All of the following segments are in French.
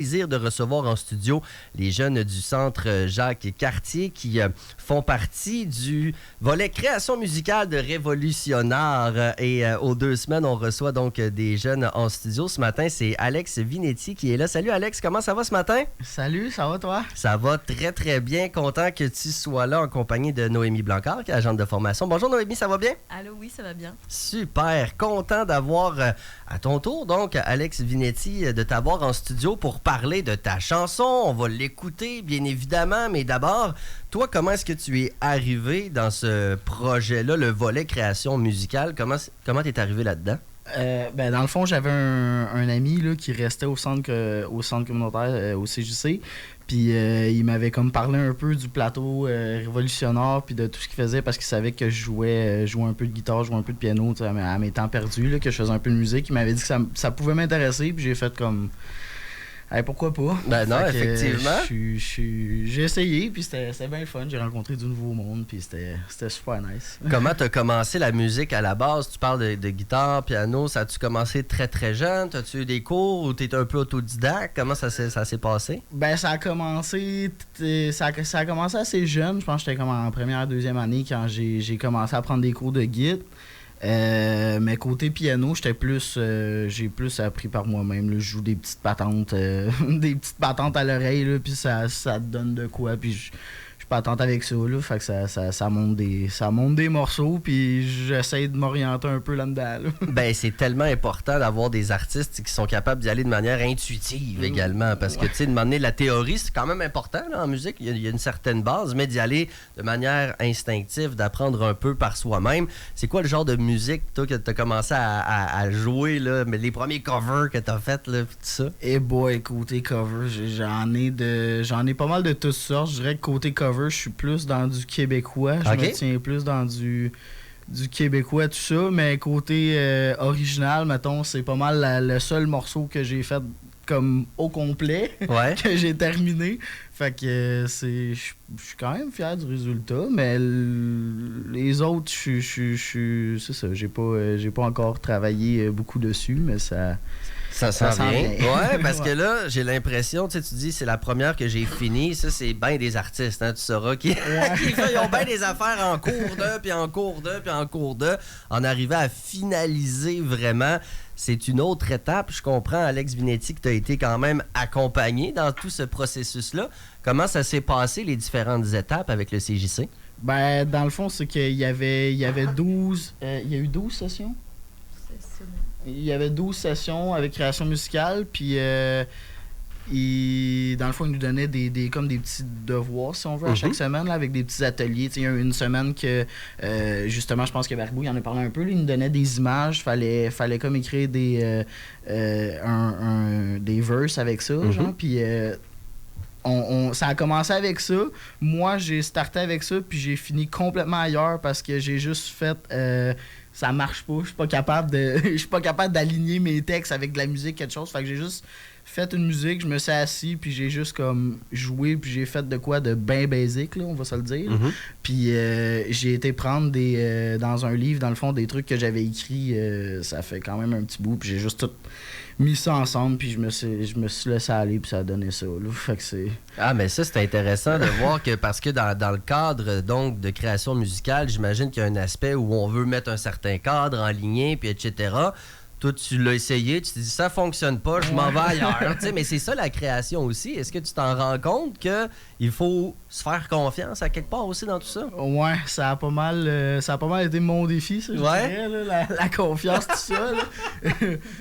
Plaisir de recevoir en studio les jeunes du Centre Jacques Cartier qui font partie du volet création musicale de Révolutionnaire. Et aux 2 semaines, on reçoit donc des jeunes en studio. Ce matin, c'est Alex Vinetti qui est là. Salut Alex, comment ça va ce matin? Salut, ça va toi? Ça va très très bien. Content que tu sois là en compagnie de Noémie Blancard, qui est agente de formation. Bonjour Noémie, ça va bien? Allô, oui, ça va bien. Super, content d'avoir à ton tour, donc, Alex Vinetti, de t'avoir en studio pour parler de ta chanson. On va l'écouter, bien évidemment, mais d'abord, toi, comment est-ce que tu es arrivé dans ce projet-là, le volet création musicale? Comment t'es arrivé là-dedans? Dans le fond, j'avais un ami là, qui restait au centre communautaire, au CJC. Puis il m'avait comme parlé un peu du plateau révolutionnaire puis de tout ce qu'il faisait parce qu'il savait que je jouais un peu de guitare, jouais un peu de piano à mes temps perdus, là, que je faisais un peu de musique. Il m'avait dit que ça pouvait m'intéresser, puis j'ai fait comme... Hey, pourquoi pas? Ben non, effectivement. J'ai essayé, puis c'était bien le fun. J'ai rencontré du nouveau monde, puis c'était super nice. Comment t'as commencé la musique à la base? Tu parles de guitare, piano. Ça a-tu commencé très, très jeune? T'as-tu eu des cours ou t'étais un peu autodidacte? Comment ça s'est passé? Ben, ça a commencé assez jeune. Je pense que j'étais comme en première, deuxième année quand j'ai commencé à prendre des cours de guitare. Mais côté piano, j'ai plus appris par moi-même. Là. Je joue des petites patentes à l'oreille, là, puis ça te donne de quoi. Puis je patente avec ça, là, fait que ça monte des morceaux, puis j'essaie de m'orienter un peu là-dedans. Là. Ben, c'est tellement important d'avoir des artistes qui sont capables d'y aller de manière intuitive également, parce que, tu sais, de m'emmener la théorie, c'est quand même important là, en musique, il y a une certaine base, mais d'y aller de manière instinctive, d'apprendre un peu par soi-même. C'est quoi le genre de musique, toi, que tu as commencé à jouer, là, mais les premiers covers que tu as fait, là, tout ça? Eh boy, côté cover, j'en ai pas mal de toutes sortes. Je dirais que côté cover, je suis plus dans du québécois. Je me tiens plus dans du québécois, tout ça. Mais côté original, mettons, c'est pas mal le seul morceau que j'ai fait comme au complet, que j'ai terminé. Fait que je suis quand même fier du résultat, mais les autres, c'est ça, j'ai pas encore travaillé beaucoup dessus, mais ça s'en vient. Ouais, parce que là, j'ai l'impression, tu dis, c'est la première que j'ai finie. Ça, c'est bien des artistes, hein, tu sauras, qui ils ont bien des affaires en cours de, puis en cours de, puis en cours de, en arrivant à finaliser vraiment. C'est une autre étape. Je comprends, Alex Vinetti, que tu as été quand même accompagné dans tout ce processus-là. Comment ça s'est passé, les différentes étapes avec le CJC? Ben, dans le fond, c'est qu'il y avait 12... il y a eu 12 sessions? Il y avait 12 sessions avec création musicale, puis dans le fond, il nous donnait des petits devoirs, si on veut, à chaque semaine, là, avec des petits ateliers. Il y a eu une semaine que, justement, je pense que Baribou, il en a parlé un peu, là, il nous donnait des images, fallait comme écrire des verses avec ça, genre, puis... ça a commencé avec ça. Moi, j'ai starté avec ça, puis j'ai fini complètement ailleurs parce que j'ai juste fait... ça marche pas. Je suis pas capable d'aligner mes textes avec de la musique, quelque chose. Fait que j'ai juste fait une musique, je me suis assis, puis j'ai juste comme joué, puis j'ai fait de quoi de bien basic, là, on va se le dire. Puis j'ai été prendre dans un livre, dans le fond, des trucs que j'avais écrits. Ça fait quand même un petit bout, puis j'ai juste tout mis ça ensemble, puis je me suis laissé aller, puis ça a donné ça. Là. Fait que c'est... Ah, mais ça, c'est intéressant de voir que, parce que dans le cadre donc de création musicale, j'imagine qu'il y a un aspect où on veut mettre un certain cadre en ligne, puis etc. Toi, tu l'as essayé, tu t'es dit ça fonctionne pas, je m'en vais ailleurs. Mais c'est ça la création aussi. Est-ce que tu t'en rends compte qu'il faut se faire confiance à quelque part aussi dans tout ça? Ouais, ça a pas mal été mon défi, ça, je dirais, là, la confiance, tout ça. Là.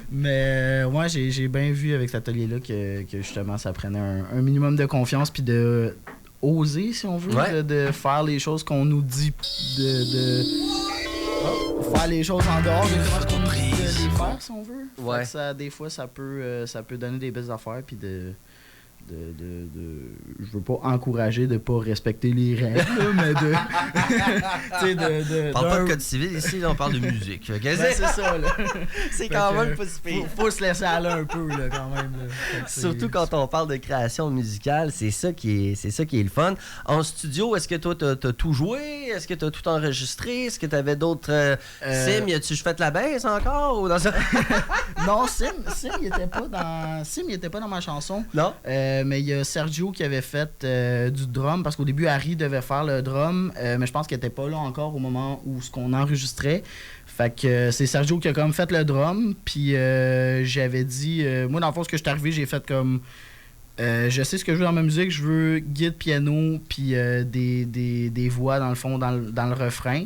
Mais ouais, j'ai bien vu avec cet atelier-là que justement, ça prenait un minimum de confiance puis de oser, si on veut, de faire les choses qu'on nous dit faire les choses en dehors de ce qu'on nous dit de les faire, si on veut. Ouais. Ça, des fois, ça peut donner des belles affaires puis je veux pas encourager de pas respecter les règles, là, mais de... On parle pas de code civil ici, là, on parle de musique. Ben, c'est ça, là. C'est quand même pas si pire. Faut se laisser aller un peu, là, quand même. Là. Surtout quand on parle de création musicale, c'est ça qui est le fun. En studio, est-ce que toi, t'as tout joué? Est-ce que t'as tout enregistré? Est-ce que t'avais d'autres... Sim, as-tu fait la baisse encore? Ou dans ça? Non, Sim, il était pas dans ma chanson. Non? Mais il y a Sergio qui avait fait du drum, parce qu'au début, Harry devait faire le drum, mais je pense qu'il était pas là encore au moment où ce qu'on enregistrait. Fait que c'est Sergio qui a comme fait le drum, puis j'avais dit... moi, dans le fond, ce que je suis arrivé, j'ai fait comme... je sais ce que je veux dans ma musique, je veux guide, piano, puis des voix, dans le fond, dans le refrain.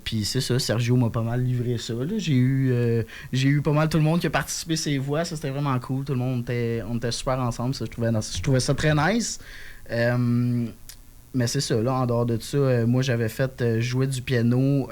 Puis c'est ça, Sergio m'a pas mal livré ça. Là. J'ai eu pas mal tout le monde qui a participé à ses voix, ça c'était vraiment cool. Tout le monde on était super ensemble, ça, je trouvais ça très nice. Mais c'est ça, là, en dehors de ça, moi j'avais fait jouer du piano,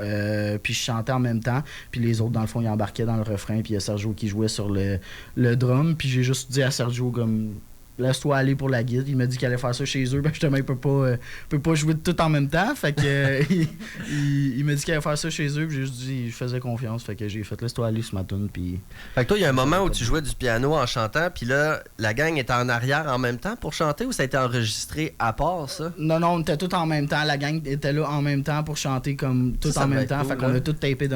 puis je chantais en même temps, puis les autres dans le fond ils embarquaient dans le refrain, puis il y a Sergio qui jouait sur le drum, puis j'ai juste dit à Sergio comme... Laisse-toi aller pour la guide. Il m'a dit qu'il allait faire ça chez eux. Ben, justement, il peut pas jouer tout en même temps. Fait que il m'a dit qu'il allait faire ça chez eux. Puis j'ai juste dit, je faisais confiance. Fait que j'ai fait laisse-toi aller sur ma tune. Puis... Fait que toi, il y a un moment où tu jouais du piano en chantant. Puis là, la gang était en arrière en même temps pour chanter ou ça a été enregistré à part, ça? Non, on était tous en même temps. La gang était là en même temps pour chanter comme tout en même temps. Cool, fait qu'on a tout tapé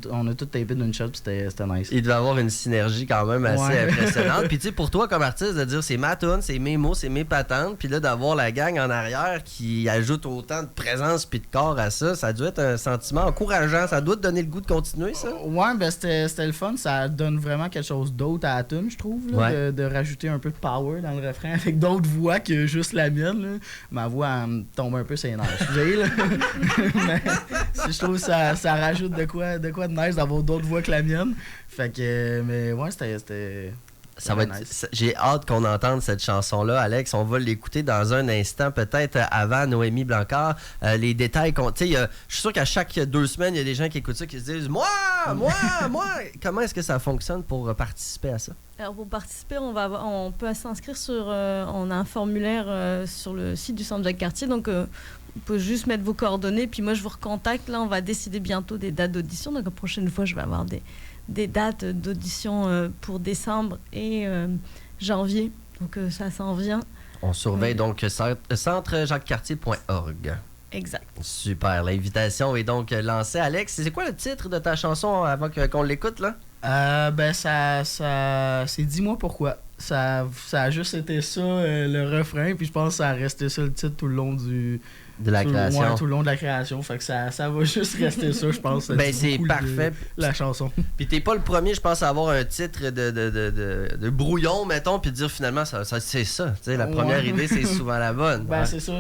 on a tout tapé d'une shot. Puis c'était nice. Il devait avoir une synergie quand même assez impressionnante. Puis tu sais, pour toi, comme artiste, de dire c'est ma tune, c'est mes mots, c'est mes patentes, puis là d'avoir la gang en arrière qui ajoute autant de présence puis de corps à ça, ça doit être un sentiment encourageant, ça doit te donner le goût de continuer, ça? Ouais, ben c'était le fun, ça donne vraiment quelque chose d'autre à la tune, je trouve, là, de rajouter un peu de power dans le refrain avec d'autres voix que juste la mienne, là. Ma voix elle me tombe un peu sur les nerfs, là. Mais je trouve que ça rajoute de quoi de nice d'avoir d'autres voix que la mienne, fait que, mais ouais, c'était ça va être, nice. J'ai hâte qu'on entende cette chanson-là, Alex. On va l'écouter dans un instant, peut-être avant Noémie Blancard. Les détails je suis sûr qu'à chaque 2 semaines, il y a des gens qui écoutent ça qui se disent moi. Comment est-ce que ça fonctionne pour participer à ça? Alors pour participer, on peut s'inscrire sur... on a un formulaire sur le site du Centre Jacques-Cartier, donc... on peut juste mettre vos coordonnées, puis moi je vous recontacte. Là, on va décider bientôt des dates d'audition. Donc la prochaine fois, je vais avoir des dates d'audition pour décembre et janvier. Donc ça s'en vient. On surveille donc centrejacquescartier.org. Exact. Super. L'invitation est donc lancée. Alex, c'est quoi le titre de ta chanson avant qu'on l'écoute, là? Ben ça c'est Dis-moi pourquoi. Ça a juste été ça, le refrain, puis je pense que ça a resté ça le titre tout le long de la création. Ouais, tout le long de la création. Fait que ça va juste rester ça, je pense. Ben c'est parfait. La chanson. Puis t'es pas le premier, je pense, à avoir un titre de brouillon, mettons, puis de dire finalement, ça c'est ça. Tu sais, la première idée, c'est souvent la bonne. Ben c'est ça,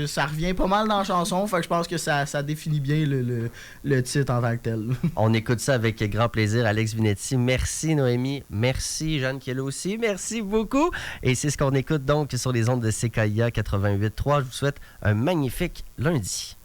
ça revient pas mal dans la chanson. Fait que je pense que ça définit bien le titre en tant que tel. On écoute ça avec grand plaisir, Alex Vinetti. Merci Noémie. Merci Jeanne Kielo aussi. Merci beaucoup. Et c'est ce qu'on écoute donc sur les ondes de CKIA 88.3. Je vous souhaite un magnifique lundi.